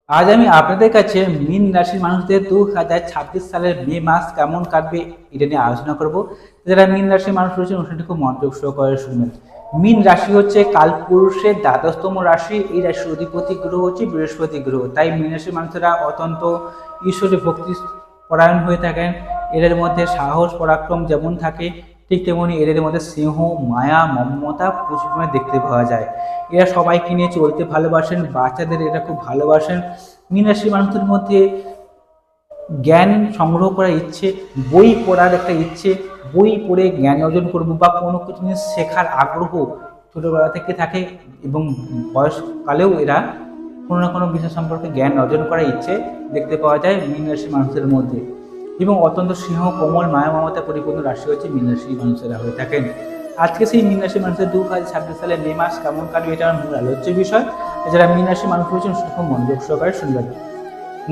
আজ আমি আপনাদের কাছে মীন রাশির মানুষদের 2026 সালের মে মাস কেমন কাটবে এটা নিয়ে আলোচনা করব। যারা মীন রাশির মানুষ রয়েছে অনুষ্ঠানটি খুব মনোযোগ সহকারে শুনবেন। মীন রাশি হচ্ছে কালপুরুষের দ্বাদশতম রাশি। এই রাশির অধিপতি গ্রহ হচ্ছে বৃহস্পতি গ্রহ। তাই মীন রাশির মানুষেরা অত্যন্ত ঈশ্বরের ভক্তি পরায়ণ হয়ে থাকেন। এদের মধ্যে সাহস পরাক্রম যেমন থাকে, ঠিক তেমনি এদের মধ্যে স্নেহ, মায়া, মমতা প্রচুর পরিমাণে দেখতে পাওয়া যায়। এরা সবাইকে নিয়ে চলতে ভালোবাসেন, বাচ্চাদের এরা খুব ভালোবাসেন। মীন রাশির মানুষদের মধ্যে জ্ঞান সংগ্রহ করার ইচ্ছে, বই পড়ার একটা ইচ্ছে, বই পড়ে জ্ঞান অর্জন করবো বা কোনো কিছু জিনিস শেখার আগ্রহ ছোটোবেলা থেকে থাকে এবং বয়সকালেও এরা কোনো না কোনো বিষয় সম্পর্কে জ্ঞান অর্জন করার ইচ্ছে দেখতে পাওয়া যায় মীন রাশির মানুষদের মধ্যে। এবং অত্যন্ত স্নেহ, কোমল, মায়া মমতা পরিপূর্ণ রাশি হচ্ছে মীন রাশির মানুষেরা হয়ে থাকেন। আজকে সেই মীন রাশির মানুষের 2026 সালে মে মাস কেমন কাটবে এটা আমার মূল আলোচ্য বিষয়। যারা মীন রাশির মানুষ রয়েছেন খুব মনোযোগ সহকারে শুনবেন।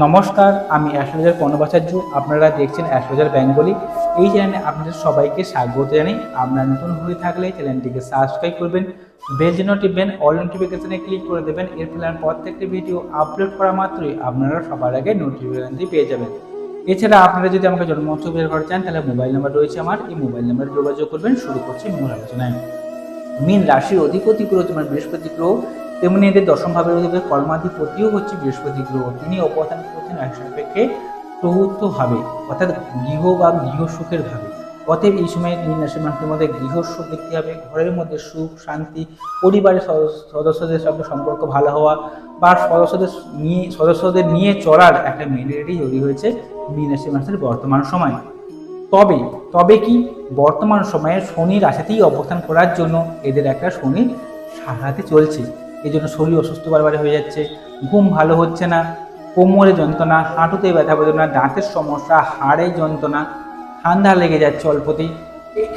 নমস্কার, আমি অ্যাস্ট্রোলজার প্রণবাচার্য। আপনারা দেখছেন অ্যাস্ট্রোলজার বেঙ্গলি। এই চ্যানেলে আপনাদের সবাইকে স্বাগত জানাই। আপনারা নতুন হয়ে থাকলে চ্যানেলটিকে সাবস্ক্রাইব করবেন, বেল যেন টিপবেন, অল নোটিফিকেশনে ক্লিক করে দেবেন। এর ফলে প্রত্যেকটি ভিডিও আপলোড করা মাত্রই আপনারা সবার আগে নোটিফিকেশনটি পেয়ে যাবেন। এছাড়া আপনারা যদি আমাকে জন্মোৎসব বের করতে চান তাহলে মোবাইল নাম্বার রয়েছে আমার, এই মোবাইল নাম্বারে যোগাযোগ করবেন। শুরু করছি মূল আলোচনায়। মীন রাশির অধিপতি গ্রহ তোমার বৃহস্পতি গ্রহ, তেমনি এদের দশম ভাবের অধিপতি কর্মাধিপতিও হচ্ছে বৃহস্পতি গ্রহ। তিনি অবস্থান করছেন এক সাপেক্ষে চতুর্থ ভাবে, অর্থাৎ গৃহ বা গৃহ সুখের ভাবে। অতএব এই সময় মীন রাশির মানুষের মধ্যে গৃহ সুখ দেখতে হবে, ঘরের মধ্যে সুখ শান্তি, পরিবারের সদস্যদের সঙ্গে সম্পর্ক ভালো হওয়া বা সদস্যদের নিয়ে চলার একটা মেন্টালিটি তৈরি হয়েছে মীন রাশির মানুষের বর্তমান সময়। তবে তবে কি বর্তমান সময়ে শনি রাশিতেই অবস্থান করার জন্য এদের একটা শনি সারাতে চলছে। এই জন্য শরীর অসুস্থ বারবার হয়ে যাচ্ছে, ঘুম ভালো হচ্ছে না, কোমরে যন্ত্রণা, হাঁটুতে ব্যথা বেদনা, দাঁতের সমস্যা, হাড়ে যন্ত্রণা, ঠান্ডা লেগে যাচ্ছে অল্পতেই,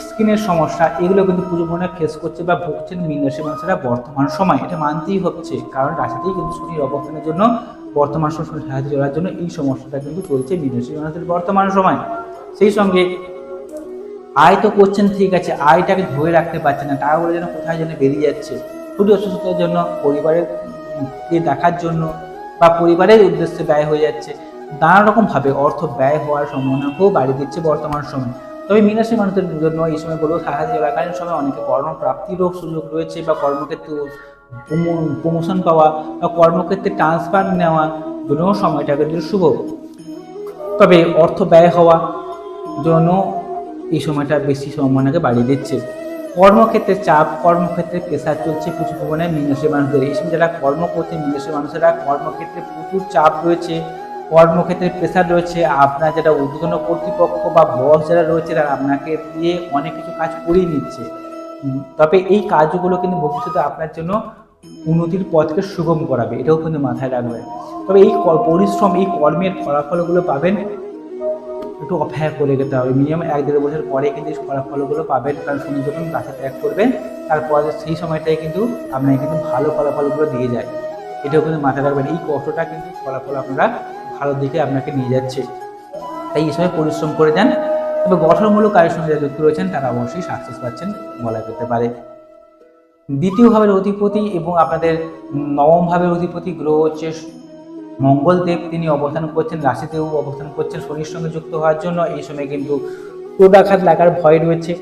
স্কিনের সমস্যা, এগুলো কিন্তু পুজো পরিমাণে ফেস করছে বা ভুগছেন মীন রাশির মানুষেরা বর্তমান সময়। এটা মানতেই হচ্ছে, কারণ রাশিতেই কিন্তু শনির অবস্থানের জন্য বর্তমান সময় শনি সারাতে চলার জন্য এই সমস্যাটা কিন্তু চলছে মীন রাশির মানুষের বর্তমান সময়। সেই সঙ্গে আয় তো করছেন ঠিক আছে, আয়টাকে ধরে রাখতে পারছে না, টাকাগুলো যেন কোথায় যেন বেরিয়ে যাচ্ছে। শরীর অসুস্থতার জন্য, পরিবারের দেখার জন্য বা পরিবারের উদ্দেশ্যে ব্যয় হয়ে যাচ্ছে। নানা রকমভাবে অর্থ ব্যয় হওয়ার সম্ভাবনাকেও বাড়িয়ে দিচ্ছে বর্তমান সময়। তবে মীন রাশির মানুষদের জন্য এই সময় বলবো সাহায্য চলাকালীন সময় অনেকে কর্মপ্রাপ্তিরও সুযোগ রয়েছে বা কর্মক্ষেত্রে প্রমোশন পাওয়া বা কর্মক্ষেত্রে ট্রান্সফার নেওয়া জন্য সময়টা কিন্তু শুভ। তবে অর্থ ব্যয় হওয়া জন্য এই সময়টা বেশি সম্ভাবনাকে বাড়িয়ে দিচ্ছে। কর্মক্ষেত্রে চাপ, কর্মক্ষেত্রে প্রেশার চলছে প্রচুর পরিমাণে মীন রাশির মানুষদের। এই সময় যারা কর্ম করছে মীন রাশির মানুষেরা কর্মক্ষেত্রে প্রচুর চাপ রয়েছে, কর্মক্ষেত্রে প্রেশার রয়েছে। আপনার যারা ঊর্ধ্বতন কর্তৃপক্ষ বা বস যারা রয়েছে তারা আপনাকে দিয়ে অনেক কিছু কাজ করিয়ে নিচ্ছে। তবে এই কাজগুলো কিন্তু ভবিষ্যতে আপনার জন্য উন্নতির পথকে সুগম করাবে, এটাও কিন্তু মাথায় রাখবেন। তবে এই পরিশ্রম, এই কর্মের ফলাফলগুলো পাবেন, একটু অপেক্ষা করে যেতে হবে। মিনিমাম 1-1.5 বছর পরে কিন্তু ফলাফলগুলো পাবেন, কারণ শনি যখন রাশি ত্যাগ করবেন তারপর সেই সময়টাই কিন্তু আপনাকে কিন্তু ভালো ফলাফলগুলো দিয়ে যায়। এটাও কিন্তু মাথায় রাখবেন, এই কষ্টটা কিন্তু ফলাফল আপনারা ভালো দিকে আপনাকে নিয়ে যাচ্ছে। তাই এই সময় পরিশ্রম করে যান। তবে গঠনমূলক কাজের সঙ্গে যারা যুক্ত রয়েছেন তারা অবশ্যই সাকসেস পাচ্ছেন বলা যেতে পারে। দ্বিতীয় ভাবের অধিপতি এবং আপনাদের নবম ভাবের অধিপতি গ্রহ হচ্ছে মঙ্গলদেব। তিনি অবস্থান করছেন রাশিতেও অবস্থান করছেন শনির সঙ্গে যুক্ত হওয়ার জন্য। এই সময় কিন্তু ক্রোধাঘাত লাগার ভয় রয়েছে,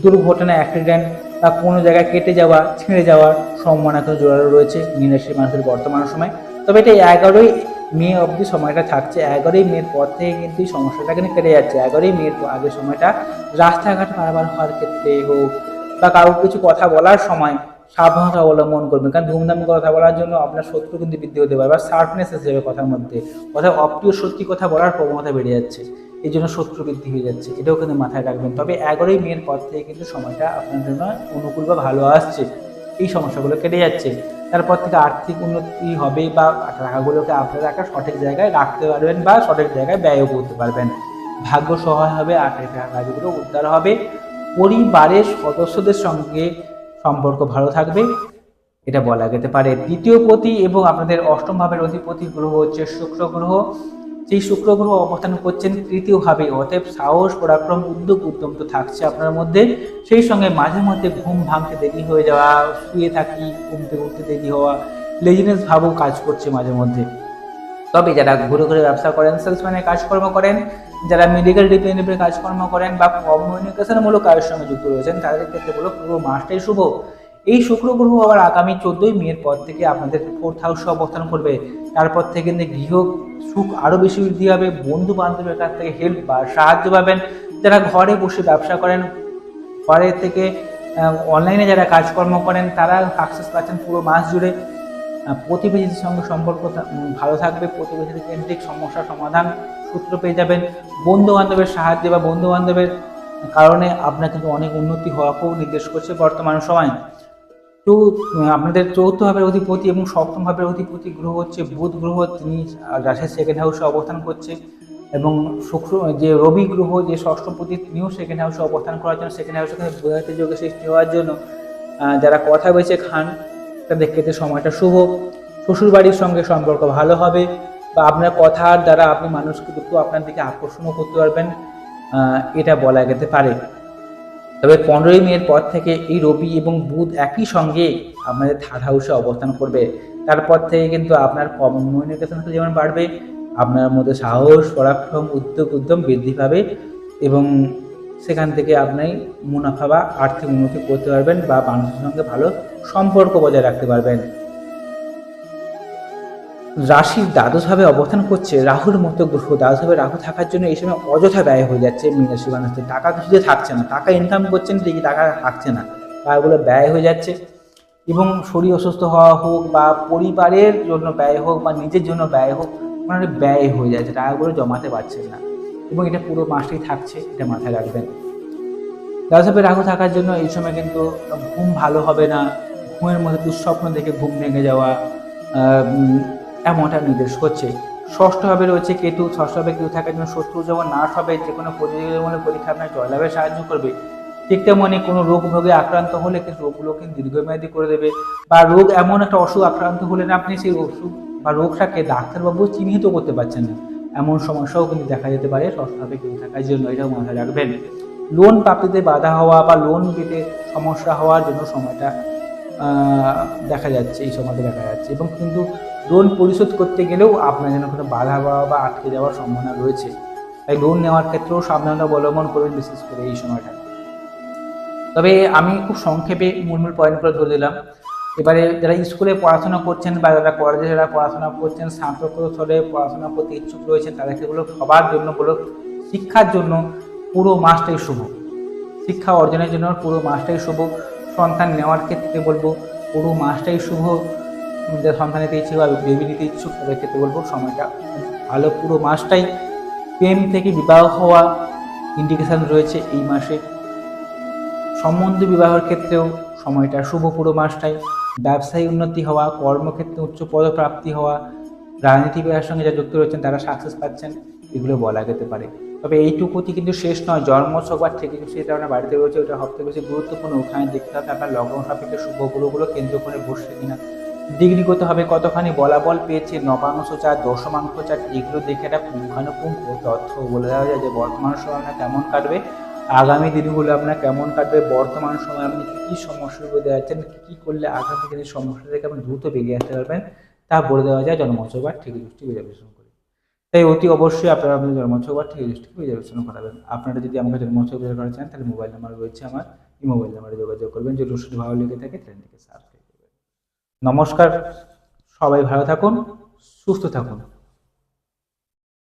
দুর্ঘটনা, অ্যাক্সিডেন্ট বা কোনো জায়গায় কেটে যাওয়া, ছিঁড়ে যাওয়ার সম্ভাবনা কিন্তু জোরালো রয়েছে মীন রাশির মানুষের বর্তমান সময়। তবে এটা 11ই মে অবধি সময়টা থাকছে। 11ই মের পর থেকে কিন্তু এই সমস্যাটা কিন্তু কেটে যাচ্ছে। 11ই মের আগের সময়টা রাস্তাঘাট পারাপার হওয়ার ক্ষেত্রে হোক বা কারো কিছু কথা বলার সময় সাবধানতা অবলম্বন করবেন, কারণ ধুমধামে কথা বলার জন্য আপনার শত্রু কিন্তু বৃদ্ধি হতে পারে বা শার্পনেস এসে যাবে কথার মধ্যে, অর্থাৎ অপ্রিয় সত্যি কথা বলার প্রবণতা বেড়ে যাচ্ছে, এই জন্য শত্রু বৃদ্ধি হয়ে যাচ্ছে। এটাও কিন্তু মাথায় রাখবেন। তবে 11ই মের পর থেকে কিন্তু সময়টা আপনার জন্য অনুকূল বা ভালো আসছে, এই সমস্যাগুলো কেটে যাচ্ছে। তারপর থেকে আর্থিক উন্নতি হবে বা টাকাগুলোকে আপনারা একটা সঠিক জায়গায় রাখতে পারবেন বা সঠিক জায়গায় ব্যয়ও করতে পারবেন। ভাগ্য সহায় হবে, আর্থিক কাজগুলো উদ্ধার হবে, পরিবারের সদস্যদের সঙ্গে সম্পর্ক ভালো থাকবে, এটা বলা যেতে পারে। তৃতীয় পতি এবং আপনাদের অষ্টম ভাবের অধিপতি গ্রহ হচ্ছে শুক্র গ্রহ। সেই শুক্র গ্রহ অবস্থান করছেন তৃতীয় ভাবে। অতএব সাহস, পরাক্রম, উদ্যোগ, উদ্যম তো থাকছে আপনার মধ্যে। সেই সঙ্গে মাঝে মধ্যে ঘুম ভাঙতে দেরি হয়ে যাওয়া, শুয়ে থাকি, ঘুম থেকে উঠতে দেরি হওয়া, লেজিনেস ভাবও কাজ করছে মাঝে মধ্যে। তবে যারা ঘুরে ঘুরে ব্যবসা করেন, সেলসম্যানের কাজকর্ম করেন, যারা মেডিকেল রিপ্রেজেন্টেটিভের কাজকর্ম করেন বা কমিউনিকেশনমূলক কাজের সঙ্গে যুক্ত রয়েছেন, তাদের ক্ষেত্রে বলো পুরো মাসটাই শুভ। এই শুক্র গ্রহ আবার আগামী 14ই মের পর থেকে আপনাদের 4th হাউসে অবস্থান করবে। তারপর থেকে কিন্তু গৃহ সুখ আরও বেশি বৃদ্ধি হবে, বন্ধু বান্ধবের কাছ থেকে হেল্প বা সাহায্য পাবেন। যারা ঘরে বসে ব্যবসা করেন, ঘরে থেকে অনলাইনে যারা কাজকর্ম করেন, তারা সাকসেস পাচ্ছেন পুরো মাস জুড়ে। প্রতিবেশীদের সঙ্গে সম্পর্ক ভালো থাকবে, প্রতিবেশীদের কেন্দ্রিক সমস্যার সমাধান সূত্র পেয়ে যাবেন। বন্ধু বান্ধবের সাহায্যে বা বন্ধু বান্ধবের কারণে আপনার কিন্তু অনেক উন্নতি হওয়াকেও নির্দেশ করছে বর্তমান সময়। তো আপনাদের 4th ভাবের অধিপতি এবং 7ম ভাবের অধিপতি গ্রহ হচ্ছে বুধ গ্রহ, তিনি রাশির 2nd হাউসে অবস্থান করছে। এবং শুক্র যে রবি গ্রহ যে 6ম পতি, তিনিও 2nd হাউসে অবস্থান করার জন্য 2nd হাউসে বুধাদিত্য যোগের সৃষ্টি হওয়ার জন্য যারা কথা বেঁচে খান তাদের ক্ষেত্রে সময়টা শুভ। শ্বশুরবাড়ির সঙ্গে সম্পর্ক ভালো হবে, বা আপনার কথার দ্বারা আপনি মানুষকে একটু আপনার দিকে আকর্ষণও করতে পারবেন, এটা বলা যেতে পারে। তবে 15ই মের পর থেকে এই রবি এবং বুধ একই সঙ্গে আপনাদের 3rd হাউসে অবস্থান করবে। তারপর থেকে কিন্তু আপনার কমিউনিকেশন যেমন বাড়বে, আপনার মধ্যে সাহস, পরাক্রম, উদ্যম বৃদ্ধি পাবে এবং সেখান থেকে আপনি মুনাফা বা আর্থিক উন্নতি করতে পারবেন বা মানুষের সঙ্গে ভালো সম্পর্ক বজায় রাখতে পারবেন। রাশির দ্বাদশভাবে অবস্থান করছে রাহুর মতো গ্রহ। দ্বাদশভাবে রাহু থাকার জন্য এই সময় অযথা ব্যয় হয়ে যাচ্ছে মীন রাশি মানুষদের। টাকা কিছুতে থাকছে না, টাকা ইনকাম করছেন ঠিকই, টাকা থাকছে না, টাকাগুলো ব্যয় হয়ে যাচ্ছে। এবং শরীর অসুস্থ হওয়া হোক বা পরিবারের জন্য ব্যয় হোক বা নিজের জন্য ব্যয় হোক, মানে ব্যয় হয়ে যাচ্ছে, টাকাগুলো জমাতে পারছেন না। এবং এটা পুরো মাসটাই থাকছে, এটা মাথায় রাখবেন। দ্বাদশভাবে রাহু থাকার জন্য এই সময় কিন্তু ঘুম ভালো হবে না, ঘুমের মধ্যে দুঃস্বপ্ন দেখে ঘুম ভেঙে যাওয়া, এমনটা নির্দেশ করছে। 6ষ্ঠ ভাবে রয়েছে কেতু। 6ষ্ঠ ভাবে কেতু থাকার জন্য শত্রু যখন নাশ হবে, যে কোনো প্রতিযোগিতামূলক পরীক্ষা আপনার জয়লাভে সাহায্য করবে। ঠিক তেমনি কোনো রোগ ভোগে আক্রান্ত হলে কিন্তু রোগগুলোকে দীর্ঘমেয়াদী করে দেবে, বা রোগ এমন একটা অসুখ আক্রান্ত হলে না আপনি সেই অসুখ বা রোগটাকে ডাক্তারবাবু চিহ্নিত করতে পারছেন না, এমন সমস্যাও কিন্তু দেখা যেতে পারে 6ষ্ঠ ভাবে কেতু থাকার জন্য, এটাও মাথায় রাখবেন। লোন প্রাপ্তিতে বাধা হওয়া বা লোন পেতে সমস্যা হওয়ার জন্য সময়টা দেখা যাচ্ছে, এই সময়টা দেখা যাচ্ছে। এবং কিন্তু লোন পরিশোধ করতে গেলেও আপনার যেন কোনো বাধা বা আটকে যাওয়ার সম্ভাবনা রয়েছে, তাই লোন নেওয়ার ক্ষেত্রেও সাবধানতা অবলম্বন করবেন বিশেষ করে এই সময়টা। তবে আমি খুব সংক্ষেপে মূল পয়েন্টগুলো ধরে দিলাম। এবারে যারা স্কুলে পড়াশোনা করছেন বা যারা কলেজে যারা পড়াশোনা করছেন, স্নাতক স্তরে পড়াশোনা করতে ইচ্ছুক রয়েছেন, তাদের ক্ষেত্রে সবার জন্য বলো শিক্ষার জন্য পুরো মাসটাই শুভ। শিক্ষা অর্জনের জন্য পুরো মাসটাই শুভ। সন্তান নেওয়ার ক্ষেত্রে বলবো পুরো মাসটাই শুভ। যারা সন্তান নিতে ইচ্ছুক বা বেবি নিতে ইচ্ছুক তাদের ক্ষেত্রে বলবো সময়টা ভালো, পুরো মাসটাই। প্রেম থেকে বিবাহ হওয়া ইন্ডিকেশন রয়েছে এই মাসে। সম্বন্ধ বিবাহের ক্ষেত্রেও সময়টা শুভ পুরো মাসটাই। ব্যবসায়ী উন্নতি হওয়া, কর্মক্ষেত্রে উচ্চ পদপ্রাপ্তি হওয়া, রাজনীতিবিদের সঙ্গে যারা যুক্ত রয়েছেন তারা সাকসেস পাচ্ছেন, এগুলো বলা যেতে পারে। তবে এইটুকুটি কিন্তু শেষ নয়, জন্ম ছক থেকে সেটা আপনার বাড়িতে রয়েছে, ওটা সবথেকে বেশি গুরুত্বপূর্ণ। ওখানে দেখতে হবে আপনার লগ্ন সাপেক্ষে শুভ গ্রহগুলো কেন্দ্র করে বসছে কিনা, ডিগ্রিগত হবে কতখানি বলাবল পেয়েছে, নবাংশ চার, দশমাংশ চার, এগুলো দেখে একটা পুঙ্খানুপুঙ্খ তথ্য বলে দেওয়া যায় যে বর্তমান সময় আপনার কেমন কাটবে, আগামী দিনগুলো আপনার কেমন কাটবে, বর্তমান সময় আপনি কী সমস্যার মধ্যে যাচ্ছেন, কী করলে আগামী দিনের সমস্যা থেকে আপনি দ্রুত বেরিয়ে আসতে পারবেন, তা বলে দেওয়া যায় জন্মছক বা ঠিক দৃষ্টি বিশ্লেষণ করে। তাই অতি অবশ্যই আপনারা আপনাদের জন্মছক বা ঠিক দৃষ্টি বিশ্লেষণ করাবেন। আপনারা যদি আমাকে জন্মছক বের করা চান তাহলে মোবাইল নাম্বার রয়েছে আমার, এই মোবাইল নাম্বারে যোগাযোগ করবেন। যদি ওষুধ ভালো লেগে থাকে চ্যানেলটিকে সাবস্ক্রাইব করবেন। নমস্কার, সবাই ভালো থাকুন, সুস্থ থাকুন।